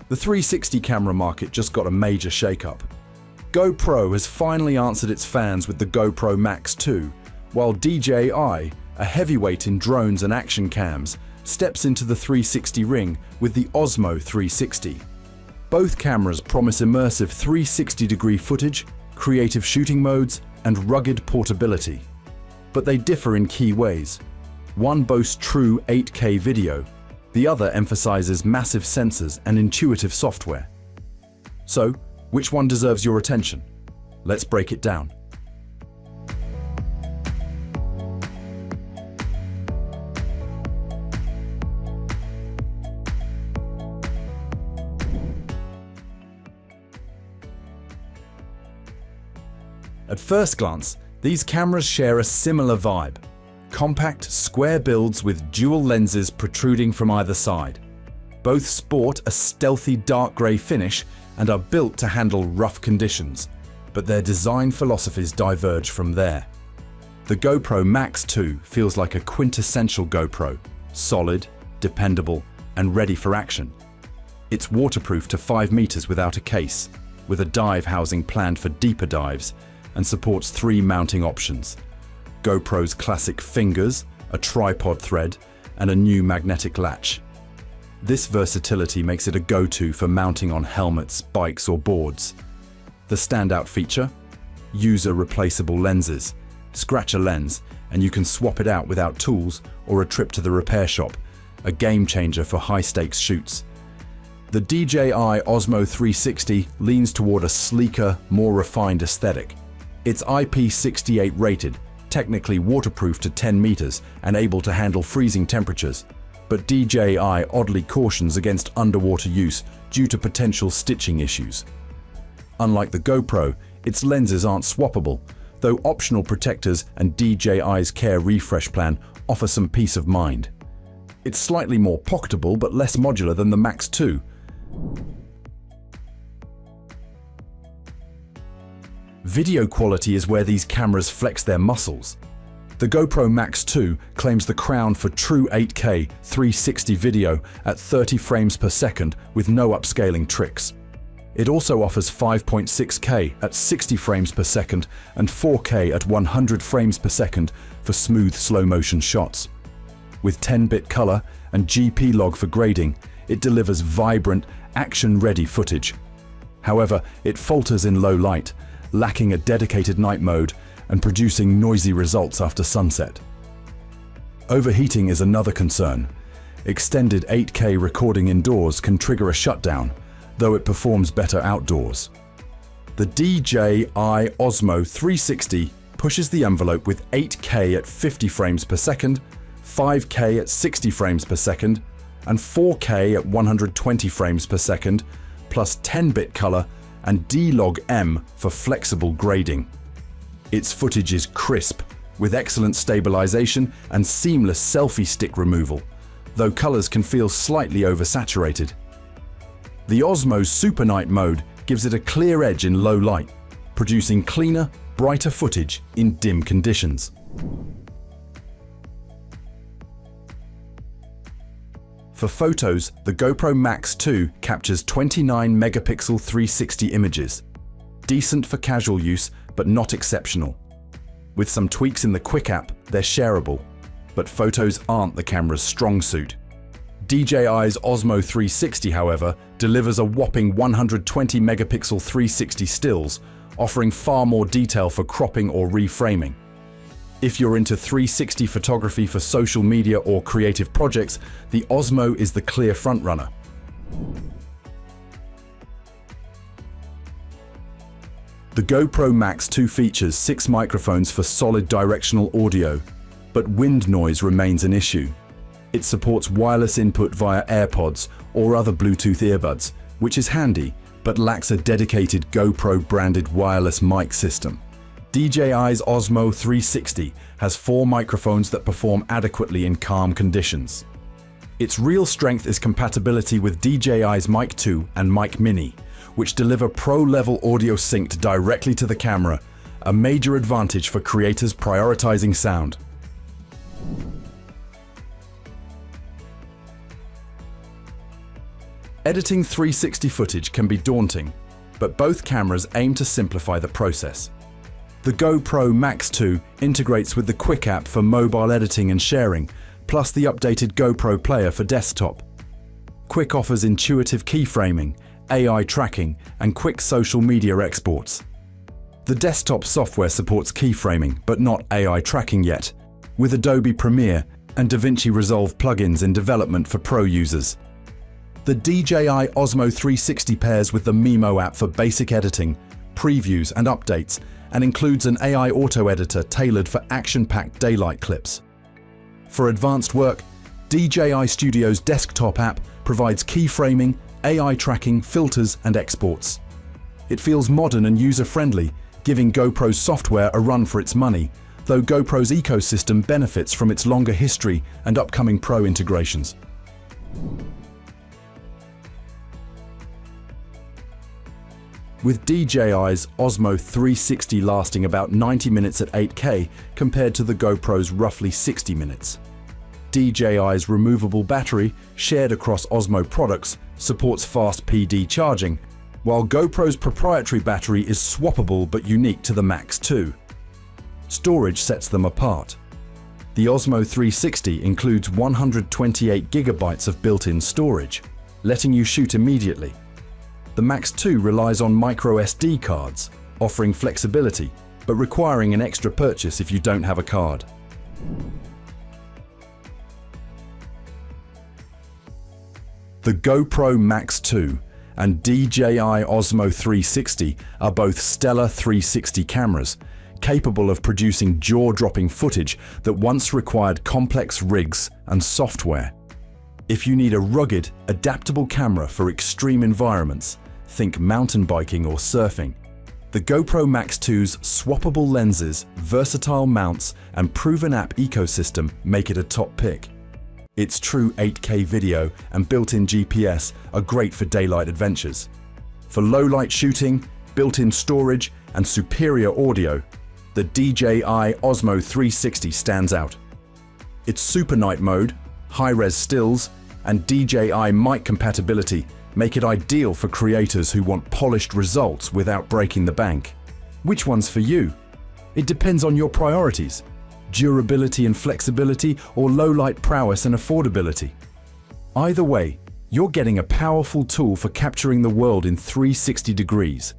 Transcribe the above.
The 360 camera market just got a major shakeup. GoPro has finally answered its fans with the GoPro Max 2, while DJI, a heavyweight in drones and action cams, steps into the 360 ring with the Osmo 360. Both cameras promise immersive 360-degree footage, creative shooting modes, and rugged portability. But they differ in key ways. One boasts true 8K video, the other emphasizes massive sensors and intuitive software. So, which one deserves your attention? Let's break it down. At first glance, these cameras share a similar vibe. Compact, square builds with dual lenses protruding from either side. Both sport a stealthy dark grey finish and are built to handle rough conditions, but their design philosophies diverge from there. The GoPro Max 2 feels like a quintessential GoPro, solid, dependable, and ready for action. It's waterproof to 5 meters without a case, with a dive housing planned for deeper dives, and supports 3 mounting options: GoPro's classic fingers, a tripod thread, and a new magnetic latch. This versatility makes it a go-to for mounting on helmets, bikes, or boards. The standout feature? User-replaceable lenses. Scratch a lens, and you can swap it out without tools or a trip to the repair shop, a game-changer for high-stakes shoots. The DJI Osmo 360 leans toward a sleeker, more refined aesthetic. It's IP68 rated, technically waterproof to 10 meters and able to handle freezing temperatures, but DJI oddly cautions against underwater use due to potential stitching issues. Unlike the GoPro, its lenses aren't swappable, though optional protectors and DJI's Care refresh plan offer some peace of mind. It's slightly more pocketable but less modular than the Max 2. Video quality is where these cameras flex their muscles. The GoPro Max 2 claims the crown for true 8K 360 video at 30 frames per second with no upscaling tricks. It also offers 5.6K at 60 frames per second and 4K at 100 frames per second for smooth slow-motion shots. With 10-bit color and GP log for grading, it delivers vibrant, action-ready footage. However, it falters in low light, lacking a dedicated night mode and producing noisy results after sunset. Overheating is another concern. Extended 8K recording indoors can trigger a shutdown, though it performs better outdoors. The DJI Osmo 360 pushes the envelope with 8K at 50 frames per second, 5K at 60 frames per second, and 4K at 120 frames per second, plus 10-bit color and D-Log-M for flexible grading. Its footage is crisp, with excellent stabilization and seamless selfie stick removal, though colors can feel slightly oversaturated. The Osmo's Super Night mode gives it a clear edge in low light, producing cleaner, brighter footage in dim conditions. For photos, the GoPro Max 2 captures 29 megapixel 360 images. Decent for casual use, but not exceptional. With some tweaks in the Quick app, they're shareable, but photos aren't the camera's strong suit. DJI's Osmo 360, however, delivers a whopping 120 megapixel 360 stills, offering far more detail for cropping or reframing. If you're into 360 photography for social media or creative projects, the Osmo is the clear frontrunner. The GoPro Max 2 features 6 microphones for solid directional audio, but wind noise remains an issue. It supports wireless input via AirPods or other Bluetooth earbuds, which is handy, but lacks a dedicated GoPro-branded wireless mic system. DJI's Osmo 360 has 4 microphones that perform adequately in calm conditions. Its real strength is compatibility with DJI's Mic 2 and Mic Mini, which deliver pro-level audio synced directly to the camera, a major advantage for creators prioritizing sound. Editing 360 footage can be daunting, but both cameras aim to simplify the process. The GoPro Max 2 integrates with the Quick app for mobile editing and sharing, plus the updated GoPro Player for desktop. Quick offers intuitive keyframing, AI tracking, and quick social media exports. The desktop software supports keyframing, but not AI tracking yet, with Adobe Premiere and DaVinci Resolve plugins in development for pro users. The DJI Osmo 360 pairs with the Mimo app for basic editing, previews, and updates, and includes an AI auto editor tailored for action-packed daylight clips. For advanced work, DJI Studio's desktop app provides keyframing, AI tracking, filters, and exports. It feels modern and user-friendly, giving GoPro's software a run for its money, though GoPro's ecosystem benefits from its longer history and upcoming pro integrations. With DJI's Osmo 360 lasting about 90 minutes at 8K compared to the GoPro's roughly 60 minutes. DJI's removable battery, shared across Osmo products, supports fast PD charging, while GoPro's proprietary battery is swappable but unique to the Max 2. Storage sets them apart. The Osmo 360 includes 128 GB of built-in storage, letting you shoot immediately. The Max 2 relies on micro SD cards, offering flexibility, but requiring an extra purchase if you don't have a card. The GoPro Max 2 and DJI Osmo 360 are both stellar 360 cameras, capable of producing jaw-dropping footage that once required complex rigs and software. If you need a rugged, adaptable camera for extreme environments, think mountain biking or surfing, the GoPro Max 2's swappable lenses, versatile mounts, and proven app ecosystem make it a top pick. Its true 8K video and built-in GPS are great for daylight adventures. For low-light shooting, built-in storage, and superior audio, the DJI Osmo 360 stands out. Its Super Night mode, high-res stills, and DJI mic compatibility make it ideal for creators who want polished results without breaking the bank. Which one's for you? It depends on your priorities: durability and flexibility, or low-light prowess and affordability. Either way, you're getting a powerful tool for capturing the world in 360 degrees.